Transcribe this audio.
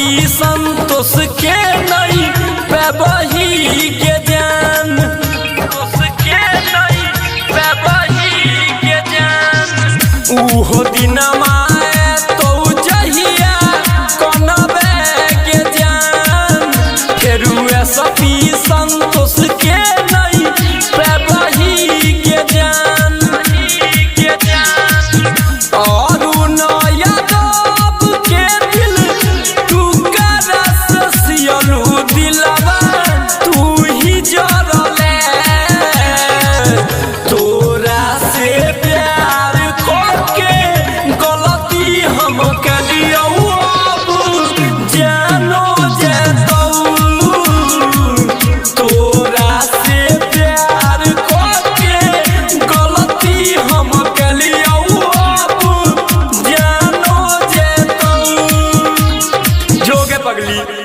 सपी संतोष के नहीं पैबही के जान, के नहीं पैबही के जान। उहो दिन माए तो जहिया कनबे के जान, फिर सपी संतोष के नहीं पैबही के जान। और यादव के दिल टुकड़ा से सियलू दिलवा तू ही जरले, तोरा से प्यार करके गलती हम कलियो अब जानो जेतौ, तोरा से प्यार करके गलती हम कलियो अब जानो जेतौ। जोगे पगली।